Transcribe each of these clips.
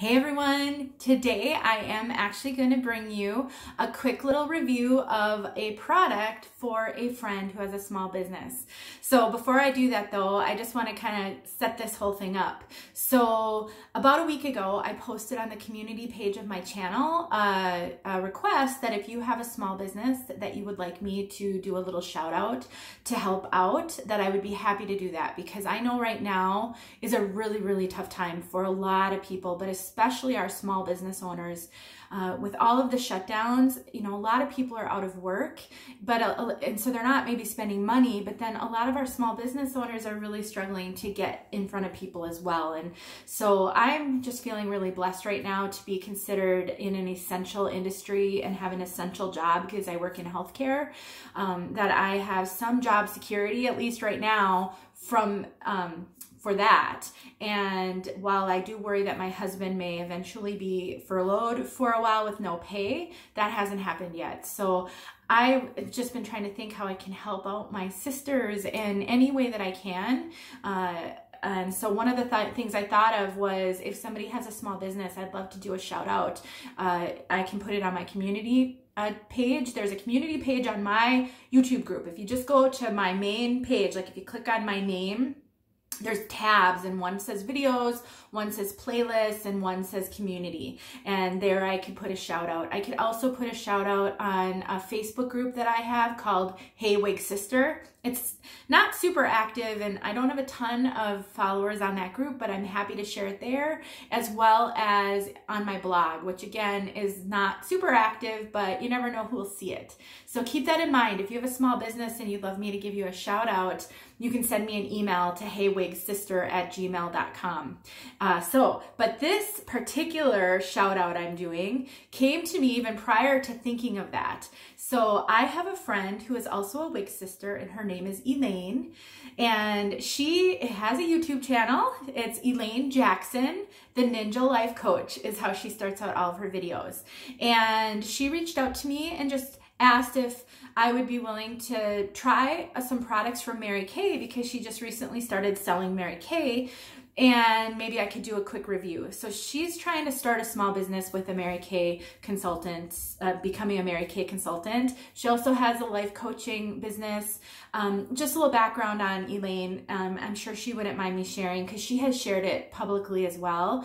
Hey everyone, today I am actually going to bring you a quick little review of a product for a friend who has a small business. So before I do that though, I just want to kind of set this whole thing up. So about a week ago, I posted on the community page of my channel a request that if you have a small business that you would like me to do a little shout out to help out, that I would be happy to do that, because I know right now is a really tough time for a lot of people, but especially our small business owners. With all of the shutdowns, you know, a lot of people are out of work, but and so they're not maybe spending money, but then a lot of our small business owners are really struggling to get in front of people as well. And so I'm just feeling really blessed right now to be considered in an essential industry and have an essential job, because I work in healthcare, that I have some job security, at least right now, from for that. And while I do worry that my husband may eventually be furloughed for a while with no pay, that hasn't happened yet. So I've just been trying to think how I can help out my sisters in any way that I can. And so one of the things I thought of was, if somebody has a small business, I'd love to do a shout out. I can put it on my community page. There's a community page on my YouTube group. If you just go to my main page, like if you click on my name, there's tabs, and one says videos, one says playlists, and one says community. And there I could put a shout out. I could also put a shout out on a Facebook group that I have called heywigsister. It's not super active, and I don't have a ton of followers on that group, but I'm happy to share it there, as well as on my blog, which again is not super active, but you never know who will see it. So keep that in mind. If you have a small business and you'd love me to give you a shout out, you can send me an email to heywigsister@gmail.com. But this particular shout out I'm doing came to me even prior to thinking of that. So I have a friend who is also a wig sister, and her name is Elaine, and she has a YouTube channel. It's Elaine Jackson, the Ninja Life Coach is how she starts out all of her videos. And she reached out to me and just asked if I would be willing to try some products from Mary Kay, because she just recently started selling Mary Kay, and maybe I could do a quick review. So she's trying to start a small business with a Mary Kay consultant, becoming a Mary Kay consultant. She also has a life coaching business. Just a little background on Elaine. I'm sure she wouldn't mind me sharing, because she has shared it publicly as well.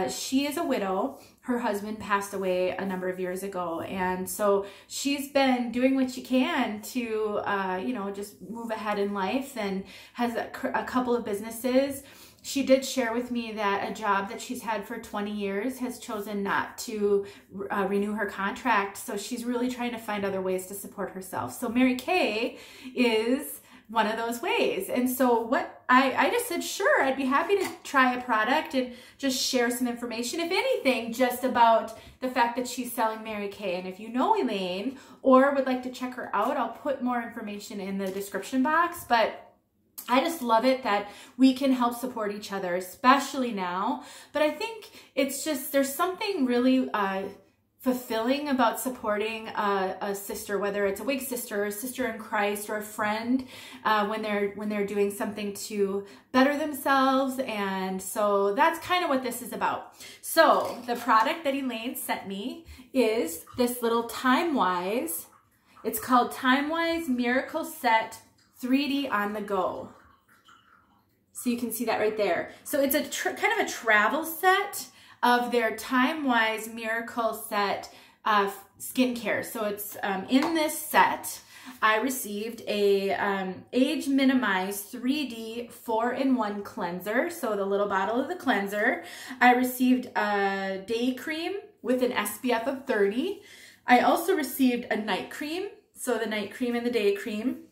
She is a widow. Her husband passed away a number of years ago, and so she's been doing what she can to, you know, just move ahead in life, and has a couple of businesses. She did share with me that a job that she's had for 20 years has chosen not to renew her contract, so she's really trying to find other ways to support herself. So Mary Kay is one of those ways. And so what I just said, sure, I'd be happy to try a product and just share some information, if anything, just about the fact that she's selling Mary Kay. And if you know Elaine or would like to check her out, I'll put more information in the description box. But I just love it that we can help support each other, especially now. But I think it's just, there's something really fulfilling about supporting a sister, whether it's a wig sister or a sister in Christ or a friend, when they're doing something to better themselves. And so that's kind of what this is about. So the product that Elaine sent me is this little Timewise. It's called Timewise Miracle Set 3D on the go. So you can see that right there. So it's a kind of a travel set of their Timewise Miracle Set skincare. So it's in this set, I received a age minimized 3D 4-in-1 cleanser. So the little bottle of the cleanser. I received a day cream with an SPF of 30. I also received a night cream. So the night cream and the day cream.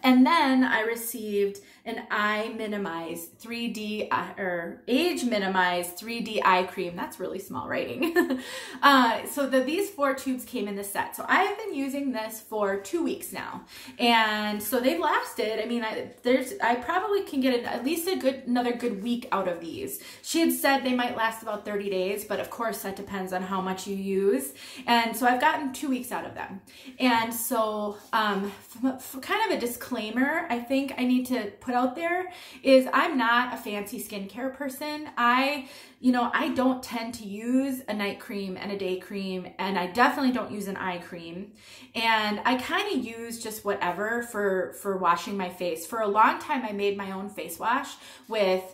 And then I received an eye minimized 3D or age minimized 3D eye cream. That's really small writing. So these 4 tubes came in the set. So I have been using this for 2 weeks now, and so they've lasted. I mean, I probably can get at least another good week out of these. She had said they might last about 30 days, but of course that depends on how much you use. And so I've gotten 2 weeks out of them. And so kind of a disclaimer I think I need to put out there is I'm not a fancy skincare person. I don't tend to use a night cream and a day cream, and I definitely don't use an eye cream. And I kind of use just whatever for washing my face. For a long time, I made my own face wash with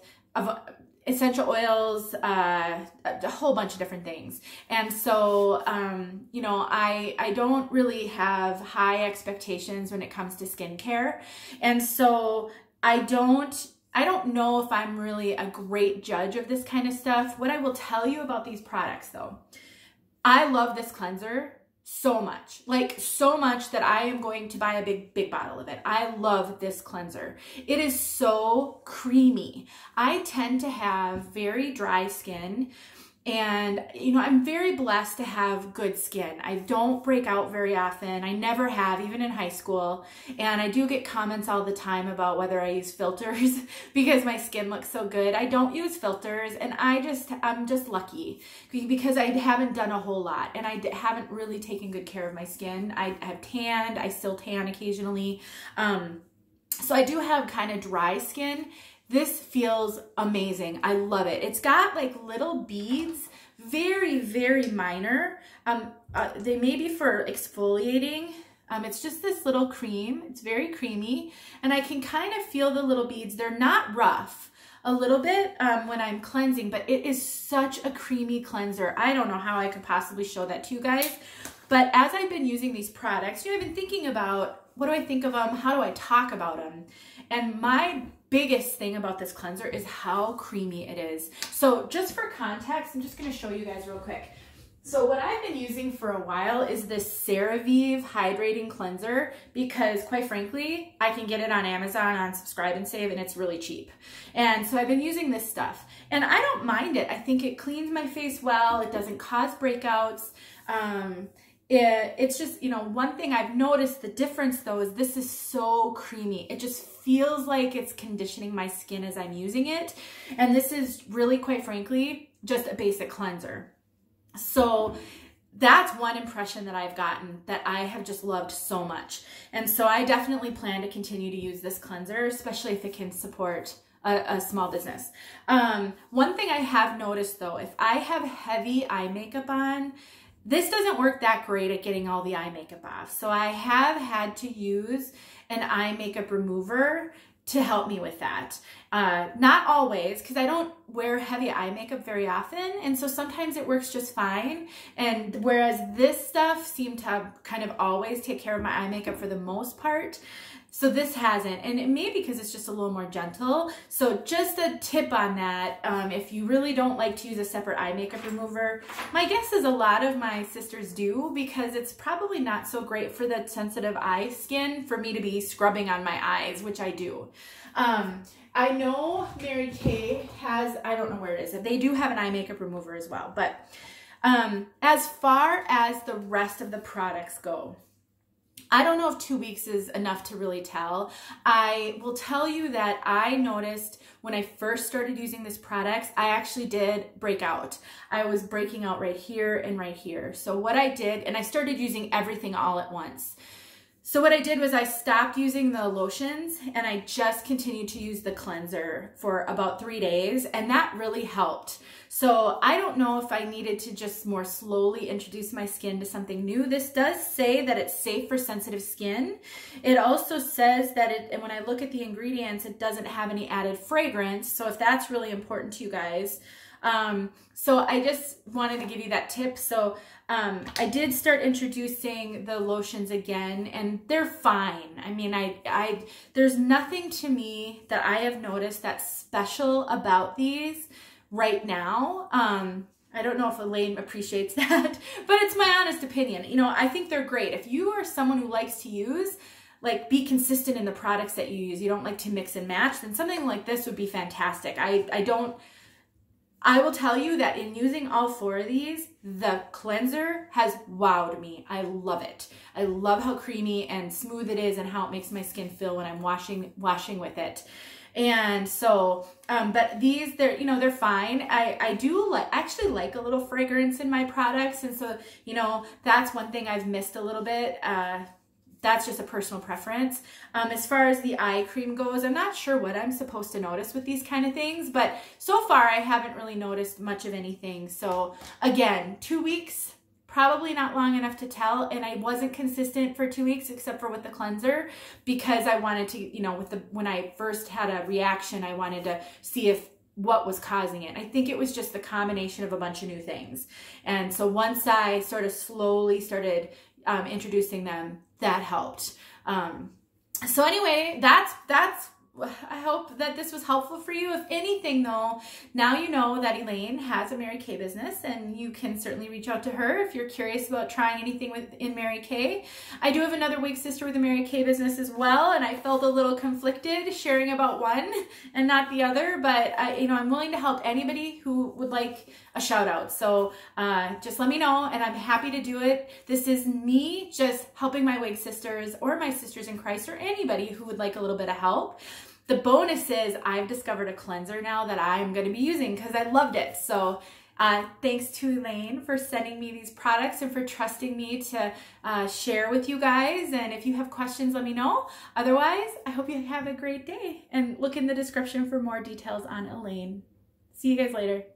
essential oils, a whole bunch of different things. And so, I don't really have high expectations when it comes to skincare. And so I don't know if I'm really a great judge of this kind of stuff. What I will tell you about these products though, I love this cleanser so much, like so much that I am going to buy a big bottle of it. I love this cleanser. It is so creamy. I tend to have very dry skin, and I'm very blessed to have good skin. I don't break out very often. I never have, even in high school. And I do get comments all the time about whether I use filters because my skin looks so good. I don't use filters, and I'm just lucky because I haven't done a whole lot, and I haven't really taken good care of my skin. I have tanned, I still tan occasionally. So I do have kind of dry skin. This feels amazing. I love it. It's got like little beads, very, very minor. They may be for exfoliating. It's just this little cream. It's very creamy, and I can kind of feel the little beads. They're not rough. A little bit when I'm cleansing, but it is such a creamy cleanser. I don't know how I could possibly show that to you guys, but as I've been using these products, I've been thinking about, what do I think of them? How do I talk about them? And my biggest thing about this cleanser is how creamy it is. So just for context, I'm just going to show you guys real quick. So what I've been using for a while is this CeraVe Hydrating Cleanser, because quite frankly, I can get it on Amazon on Subscribe and Save, and it's really cheap. And so I've been using this stuff, and I don't mind it. I think it cleans my face well. It doesn't cause breakouts. It's just, one thing I've noticed the difference though is this is so creamy. It just feels like it's conditioning my skin as I'm using it. And this is really, quite frankly, just a basic cleanser. So that's one impression that I've gotten that I have just loved so much. And so I definitely plan to continue to use this cleanser, especially if it can support a small business. One thing I have noticed though, if I have heavy eye makeup on, this doesn't work that great at getting all the eye makeup off. So I have had to use an eye makeup remover to help me with that. Not always, because I don't wear heavy eye makeup very often, and so sometimes it works just fine. And whereas this stuff seemed to kind of always take care of my eye makeup for the most part, so this hasn't, and it may be because it's just a little more gentle. So just a tip on that, if you really don't like to use a separate eye makeup remover, my guess is a lot of my sisters do, because it's probably not so great for the sensitive eye skin for me to be scrubbing on my eyes, which I do. I know Mary Kay has, I don't know where it is, they do have an eye makeup remover as well. But as far as the rest of the products go, I don't know if 2 weeks is enough to really tell. I will tell you that I noticed when I first started using this product, I actually did break out. I was breaking out right here and right here. So what I did, and I started using everything all at once. So what I did was I stopped using the lotions, and I just continued to use the cleanser for about 3 days, and that really helped. So I don't know if I needed to just more slowly introduce my skin to something new. This does say that it's safe for sensitive skin. It also says that and when I look at the ingredients, it doesn't have any added fragrance. So if that's really important to you guys. So I just wanted to give you that tip. So I did start introducing the lotions again, and they're fine. I mean, there's nothing to me that I have noticed that's special about these right now. I don't know if Elaine appreciates that, but it's my honest opinion. I think they're great. If you are someone who likes to use, like, be consistent in the products that you use, you don't like to mix and match, then something like this would be fantastic. I will tell you that in using all 4 of these, the cleanser has wowed me. I love it. I love how creamy and smooth it is and how it makes my skin feel when I'm washing with it. And so, but these, they're fine. I do actually like a little fragrance in my products. And so, that's one thing I've missed a little bit. that's just a personal preference. As far as the eye cream goes, I'm not sure what I'm supposed to notice with these kind of things, but so far I haven't really noticed much of anything. So again, 2 weeks, probably not long enough to tell, and I wasn't consistent for 2 weeks except for with the cleanser, because I wanted to, you know, when I first had a reaction, I wanted to see what was causing it. I think it was just the combination of a bunch of new things. And so once I sort of slowly started introducing them, that helped. So anyway, that's I hope that this was helpful for you. If anything though, now you know that Elaine has a Mary Kay business, and you can certainly reach out to her if you're curious about trying anything in Mary Kay. I do have another wig sister with a Mary Kay business as well, and I felt a little conflicted sharing about one and not the other, but you know, I'm willing to help anybody who would like a shout out. So just let me know, and I'm happy to do it. This is me just helping my wig sisters or my sisters in Christ or anybody who would like a little bit of help. The bonus is I've discovered a cleanser now that I'm going to be using because I loved it. So thanks to Elaine for sending me these products and for trusting me to share with you guys. And if you have questions, let me know. Otherwise, I hope you have a great day, and look in the description for more details on Elaine. See you guys later.